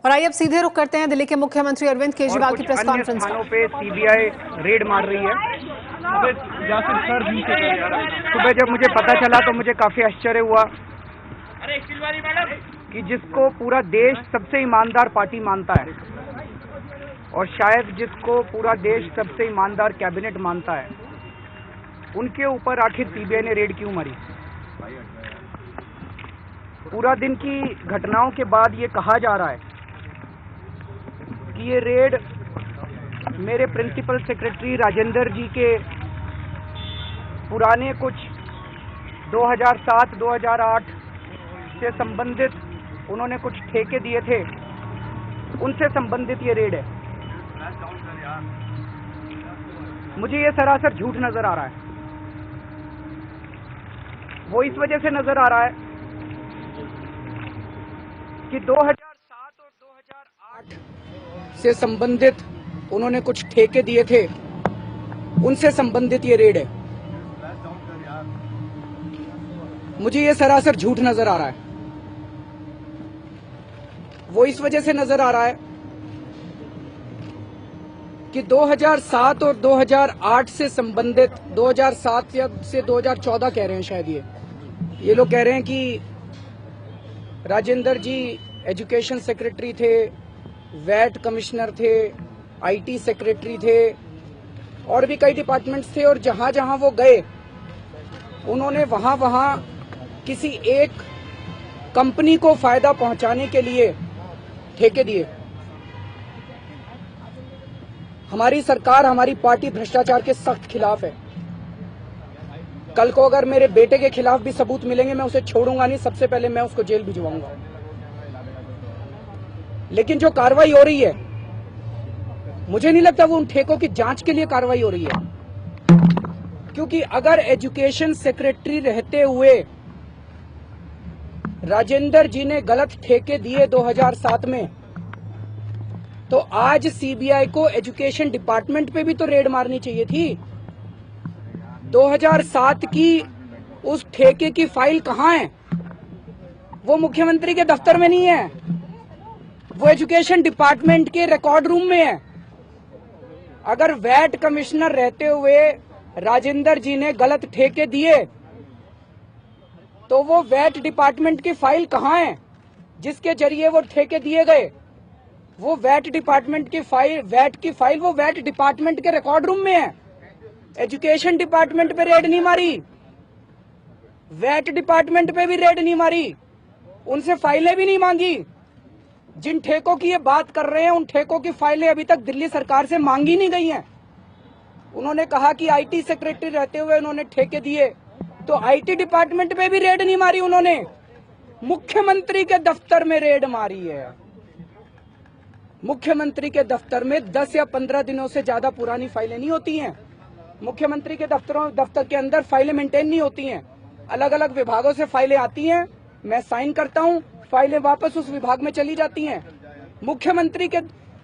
और आइए अब सीधे रुख करते हैं दिल्ली के मुख्यमंत्री अरविंद केजरीवाल की प्रेस कॉन्फ्रेंस स्थानों पे सीबीआई रेड मार रही है। सुबह जब मुझे पता चला तो मुझे काफी आश्चर्य हुआ कि जिसको पूरा देश सबसे ईमानदार पार्टी मानता है और शायद जिसको पूरा देश सबसे ईमानदार कैबिनेट मानता है, उनके ऊपर आखिर सीबीआई ने रेड क्यों मारी। पूरा दिन की घटनाओं के बाद ये कहा जा रहा है कि ये रेड मेरे प्रिंसिपल सेक्रेटरी राजेंद्र जी के पुराने कुछ 2007-2008 से संबंधित उन्होंने कुछ ठेके दिए थे, उनसे संबंधित ये रेड है। मुझे ये सरासर झूठ नजर आ रहा है। वो इस वजह से नजर आ रहा है कि 2007 और 2008 से संबंधित उन्होंने कुछ ठेके दिए थे, उनसे संबंधित ये रेड है। मुझे ये सरासर झूठ नजर आ रहा है। वो इस वजह से नजर आ रहा है कि 2007 और 2008 से संबंधित 2007 से 2014 कह रहे हैं शायद ये लोग कह रहे हैं कि राजेंद्र जी एजुकेशन सेक्रेटरी थे, वैट कमिश्नर थे, आईटी सेक्रेटरी थे और भी कई डिपार्टमेंट्स थे और जहां जहां वो गए उन्होंने वहां किसी एक कंपनी को फायदा पहुंचाने के लिए ठेके दिए। हमारी सरकार, हमारी पार्टी भ्रष्टाचार के सख्त खिलाफ है। कल को अगर मेरे बेटे के खिलाफ भी सबूत मिलेंगे, मैं उसे छोड़ूंगा नहीं, सबसे पहले मैं उसको जेल भिजवाऊंगा। लेकिन जो कार्रवाई हो रही है, मुझे नहीं लगता वो उन ठेकों की जांच के लिए कार्रवाई हो रही है, क्योंकि अगर एजुकेशन सेक्रेटरी रहते हुए राजेंद्र जी ने गलत ठेके दिए 2007 में, तो आज सीबीआई को एजुकेशन डिपार्टमेंट पे भी तो रेड मारनी चाहिए थी। 2007 की उस ठेके की फाइल कहां है? वो मुख्यमंत्री के दफ्तर में नहीं है, वो एजुकेशन डिपार्टमेंट के रिकॉर्ड रूम में है। अगर वैट कमिश्नर रहते हुए राजेंद्र जी ने गलत ठेके दिए, तो वो वैट डिपार्टमेंट की फाइल कहां है जिसके जरिए वो ठेके दिए गए? वो वैट डिपार्टमेंट की फाइल वो वैट डिपार्टमेंट के रिकॉर्ड रूम में है। एजुकेशन डिपार्टमेंट पे रेड नहीं मारी, वैट डिपार्टमेंट पे भी रेड नहीं मारी, उनसे फाइलें भी नहीं मांगी। जिन ठेकों की ये बात कर रहे हैं, उन ठेकों की फाइलें अभी तक दिल्ली सरकार से मांगी नहीं गई हैं। उन्होंने कहा कि आईटी सेक्रेटरी रहते हुए उन्होंने ठेके दिए, तो आईटी डिपार्टमेंट पे भी रेड नहीं मारी उन्होंने, मुख्यमंत्री के दफ्तर में रेड मारी है। मुख्यमंत्री के दफ्तर में 10 या 15 दिनों से ज्यादा पुरानी फाइलें नहीं होती हैं। मुख्यमंत्री के दफ्तर के अंदर फाइलें मेंटेन नहीं होती हैं। अलग अलग विभागों से फाइलें आती हैं, मैं साइन करता हूं, फाइलें वापस उस विभाग में चली जाती हैं। मुख्यमंत्री के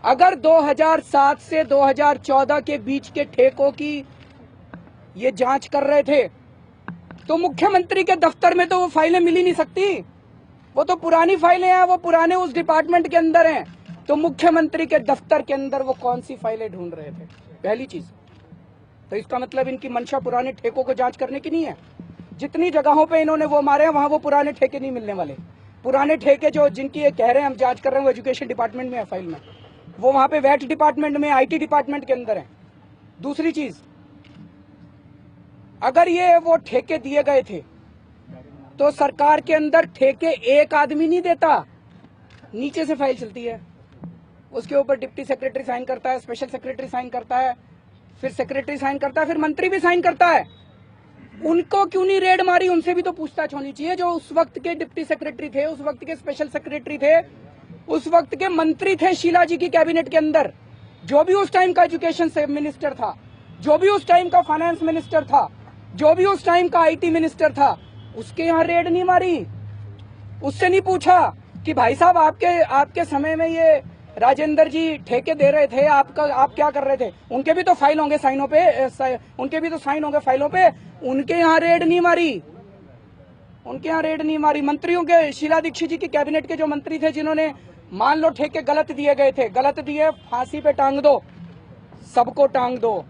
अगर 2007 से 2014 के बीच के ठेकों की ये जांच कर रहे थे, तो मुख्यमंत्री के दफ्तर में तो वो फाइलें मिल ही नहीं सकती। वो तो पुरानी फाइलें हैं, वो पुराने उस डिपार्टमेंट के अंदर हैं। तो मुख्यमंत्री के दफ्तर के अंदर वो कौन सी फाइलें ढूंढ रहे थे? पहली चीज तो इसका मतलब इनकी मंशा पुराने ठेकों को जांच करने की नहीं है। जितनी जगहों पे इन्होंने वो मारे हैं, वहां वो पुराने ठेके नहीं मिलने वाले। पुराने ठेके जो जिनकी ये कह रहे हैं हम जांच कर रहे हैं, वो एजुकेशन डिपार्टमेंट में है फाइल में, वो वहां पे वैट डिपार्टमेंट में, आईटी डिपार्टमेंट के अंदर है। दूसरी चीज, अगर ये वो ठेके दिए गए थे तो सरकार के अंदर ठेके एक आदमी नहीं देता, नीचे से फाइल चलती है, उसके ऊपर डिप्टी सेक्रेटरी साइन करता है, स्पेशल सेक्रेटरी साइन करता है, फिर सेक्रेटरी साइन करता है, फिर मंत्री भी साइन करता है। उनको क्यों नहीं रेड मारी? उनसे भी तो पूछताछ होनी चाहिए। जो उस वक्त के डिप्टी सेक्रेटरी थे, उस वक्त के स्पेशल सेक्रेटरी थे, उस वक्त के मंत्री थे शीला जी की कैबिनेट के अंदर, जो भी उस टाइम का एजुकेशन मिनिस्टर था, जो भी उस टाइम का फाइनेंस मिनिस्टर था, जो भी उस टाइम का आईटी मिनिस्टर था, उसके यहाँ रेड नहीं मारी। उससे नहीं पूछा कि भाई साहब आपके समय में ये राजेंद्र जी ठेके दे रहे थे, आप क्या कर रहे थे? उनके भी तो फाइल होंगे साइनों पे, उनके भी तो साइन होंगे फाइलों पे। उनके यहाँ रेड नहीं मारी, उनके यहाँ रेड नहीं मारी। मंत्रियों के, शीला दीक्षित जी की कैबिनेट के जो मंत्री थे, जिन्होंने मान लो ठेके गलत दिए गए थे, गलत दिए, फांसी पे टांग दो, सबको टांग दो।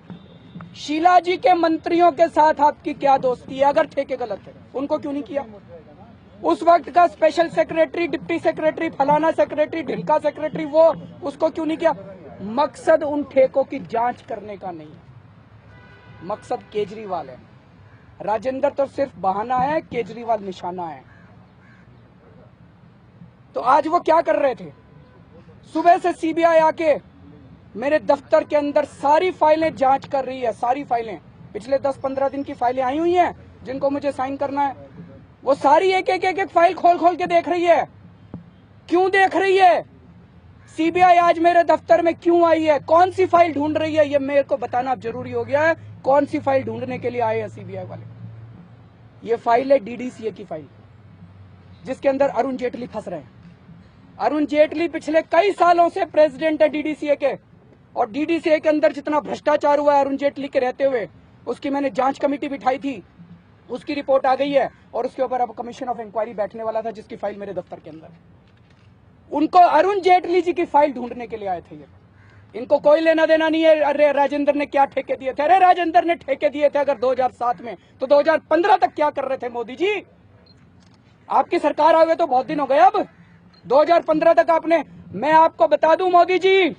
शीला जी के मंत्रियों के साथ आपकी क्या दोस्ती है? अगर ठेके गलत है, उनको क्यों नहीं किया? उस वक्त का स्पेशल सेक्रेटरी, डिप्टी सेक्रेटरी, फलाना सेक्रेटरी, ढिमका सेक्रेटरी, वो उसको क्यों नहीं किया? मकसद उन ठेकों की जांच करने का नहीं है, मकसद केजरीवाल है। राजेंद्र तो सिर्फ बहाना है, केजरीवाल निशाना है। तो आज वो क्या कर रहे थे? सुबह से सीबीआई आके मेरे दफ्तर के अंदर सारी फाइलें जांच कर रही है, सारी फाइलें, पिछले 10-15 दिन की फाइलें आई हुई हैं जिनको मुझे साइन करना है, वो सारी एक एक फाइल खोल खोल के देख रही है। क्यों देख रही है? सीबीआई आज मेरे दफ्तर में क्यों आई है? कौन सी फाइल ढूंढ रही है? ये मेरे को बताना अब जरूरी हो गया है। कौन सी फाइल ढूंढने के लिए आए हैं सीबीआई वाले? ये फाइल है डीडीसीए की फाइल, जिसके अंदर अरुण जेटली फंस रहे हैं। अरुण जेटली पिछले कई सालों से प्रेसिडेंट है डीडीसीए के, और डीडीसीए के अंदर जितना भ्रष्टाचार हुआ है अरुण जेटली के रहते हुए, उसकी मैंने जांच कमेटी बिठाई थी, उसकी रिपोर्ट आ गई है, और उसके ऊपर अब कमीशन ऑफ इंक्वायरी बैठने वाला था, जिसकी फाइल मेरे दफ्तर के अंदर है। उनको अरुण जेटली जी की फाइल ढूंढने के लिए आए थे ये। इनको कोई लेना देना नहीं है अरे राजेंद्र ने क्या ठेके दिए थे। अरे राजेंद्र ने ठेके दिए थे अगर 2007 में, तो 2015 तक क्या कर रहे थे मोदी जी? आपकी सरकार आ गए तो बहुत दिन हो गए। अब 2015 तक आपने, मैं आपको बता दूं मोदी जी,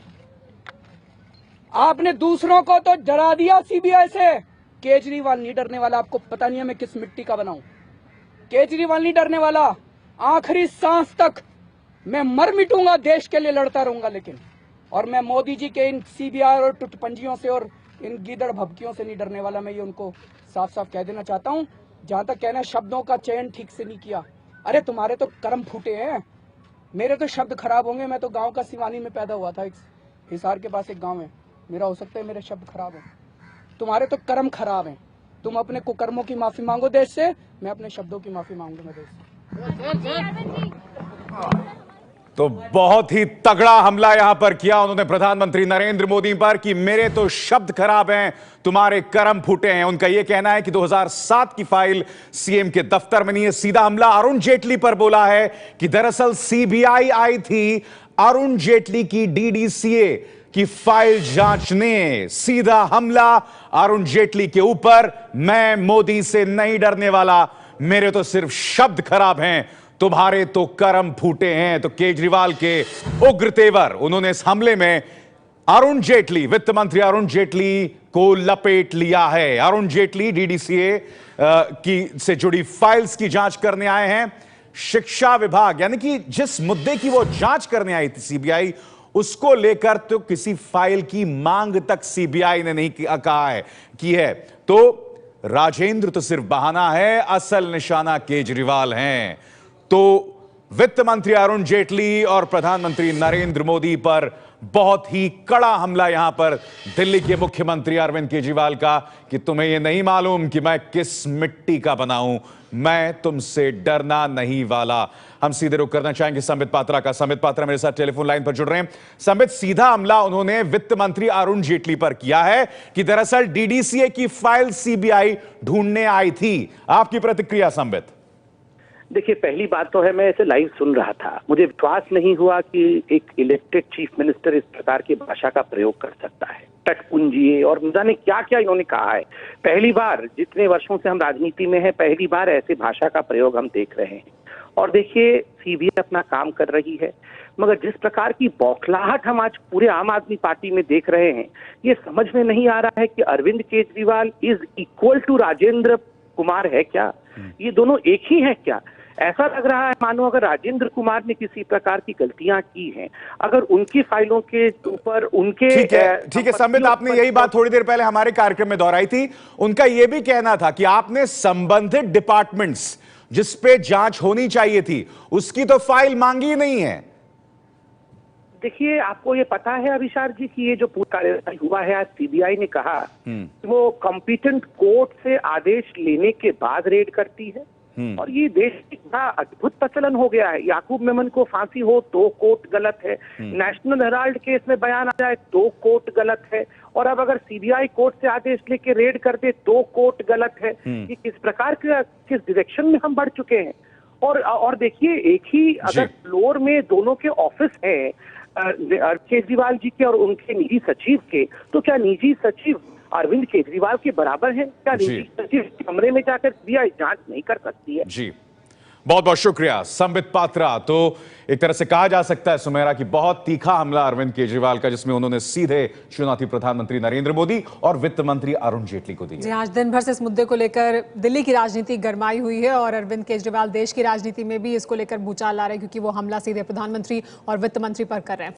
आपने दूसरों को तो डरा दिया सीबीआई से। केजरीवाल नहीं डरने वाला। आपको पता नहीं है मैं किस मिट्टी का बनाऊं। केजरीवाल नहीं डरने वाला। आखिरी सांस तक मैं मर मिटूंगा, देश के लिए लड़ता रहूंगा, लेकिन और मैं मोदी जी के इन सीबीआई और टुटपंजियों से और इन गीदड़ भभकियों से नहीं डरने वाला। मैं ये उनको साफ साफ कह देना चाहता हूं। जहां तक कहना शब्दों का चयन ठीक से नहीं किया, अरे तुम्हारे तो कर्म फूटे हैं, मेरे तो शब्द खराब होंगे। मैं तो गांव का सिवानी में पैदा हुआ था, एक हिसार के पास एक गांव है मेरा, हो सकता है मेरे शब्द खराब हो। तुम्हारे तो कर्म खराब हैं। तुम अपने कुकर्मों की माफी मांगो देश से, मैं अपने शब्दों की माफी मांगूंगा देश से। तो बहुत ही तगड़ा हमला यहां पर किया उन्होंने प्रधानमंत्री नरेंद्र मोदी पर कि मेरे तो शब्द खराब हैं, तुम्हारे कर्म फूटे हैं। उनका यह कहना है कि 2007 की फाइल सीएम के दफ्तर में नहीं है। सीधा हमला अरुण जेटली पर बोला है कि दरअसल सीबीआई आई थी अरुण जेटली की डीडीसीए की फाइल जांचने। सीधा हमला अरुण जेटली के ऊपर। मैं मोदी से नहीं डरने वाला, मेरे तो सिर्फ शब्द खराब हैं, तुम्हारे तो कर्म फूटे हैं। तो केजरीवाल के उग्र तेवर, उन्होंने इस हमले में अरुण जेटली, वित्त मंत्री अरुण जेटली को लपेट लिया है। अरुण जेटली डीडीसीए की से जुड़ी फाइल्स की जांच करने आए हैं। शिक्षा विभाग, यानी कि जिस मुद्दे की वो जांच करने आई थी सीबीआई, उसको लेकर तो किसी फाइल की मांग तक सीबीआई ने नहीं कहा है की है। तो राजेंद्र तो सिर्फ बहाना है, असल निशाना केजरीवाल हैं। तो वित्त मंत्री अरुण जेटली और प्रधानमंत्री नरेंद्र मोदी पर बहुत ही कड़ा हमला यहां पर दिल्ली के मुख्यमंत्री अरविंद केजरीवाल का कि तुम्हें यह नहीं मालूम कि मैं किस मिट्टी का बना हूं, मैं तुमसे डरना नहीं वाला। हम सीधे रुख करना चाहेंगे संबित पात्रा का। संबित पात्रा मेरे साथ टेलीफोन लाइन पर जुड़ रहे हैं। संबित, सीधा हमला उन्होंने वित्त मंत्री अरुण जेटली पर किया है कि दरअसल डीडीसीए की फाइल सीबीआई ढूंढने आई थी। आपकी प्रतिक्रिया संबित? देखिए, पहली बात तो है, मैं ऐसे लाइव सुन रहा था, मुझे विश्वास नहीं हुआ कि एक इलेक्टेड चीफ मिनिस्टर इस प्रकार की भाषा का प्रयोग कर सकता है। तटपुंजिए और न जाने क्या क्या इन्होंने कहा है। पहली बार, जितने वर्षों से हम राजनीति में हैं, पहली बार ऐसे भाषा का प्रयोग हम देख रहे हैं। और देखिए, सीबीआई अपना काम कर रही है, मगर जिस प्रकार की बौखलाहट हम आज पूरे आम आदमी पार्टी में देख रहे हैं, ये समझ में नहीं आ रहा है कि Arvind Kejriwal is equal to Rajendra Kumar है क्या? ये दोनों एक ही है क्या? ऐसा लग रहा है मानो अगर राजेंद्र कुमार ने किसी प्रकार की गलतियां की हैं, अगर उनकी फाइलों के ऊपर उनके ठीक है संबित, आपने यही बात थोड़ी देर पहले हमारे कार्यक्रम में दोहराई थी। उनका यह भी कहना था कि आपने संबंधित डिपार्टमेंट्स जिस पे जांच होनी चाहिए थी उसकी तो फाइल मांगी नहीं है। देखिए, आपको ये पता है अभिषार जी कि ये जो पूरा कार्यवाही हुआ है, आज सीबीआई ने कहा कि वो कॉम्पिटेंट कोर्ट से आदेश लेने के बाद रेड करती है। और ये देश में बड़ा अद्भुत प्रचलन हो गया है। याकूब मेमन को फांसी हो तो कोर्ट गलत है, नेशनल हेराल्ड केस में बयान आ जाए तो कोर्ट गलत है, और अब अगर सीबीआई कोर्ट से आदेश लेके रेड कर दे तो कोर्ट गलत है। ये किस प्रकार के, किस डायरेक्शन में हम बढ़ चुके हैं। और देखिए, एक ही अगर फ्लोर में दोनों के ऑफिस हैं, केजरीवाल जी के और उनके निजी सचिव के, तो क्या निजी सचिव अरविंद केजरीवाल के बराबर हैं? क्या निजी सचिव कमरे में जाकर सीबीआई जांच नहीं कर सकती है? जी, बहुत बहुत शुक्रिया संबित पात्रा। तो एक तरह से कहा जा सकता है सुमेरा कि बहुत तीखा हमला अरविंद केजरीवाल का, जिसमें उन्होंने सीधे चुनौती प्रधानमंत्री नरेंद्र मोदी और वित्त मंत्री अरुण जेटली को दी है। जी, आज दिन भर से इस मुद्दे को लेकर दिल्ली की राजनीति गरमाई हुई है और अरविंद केजरीवाल देश की राजनीति में भी इसको लेकर भूचाल आ रहे हैं, क्योंकि वो हमला सीधे प्रधानमंत्री और वित्त मंत्री पर कर रहे हैं।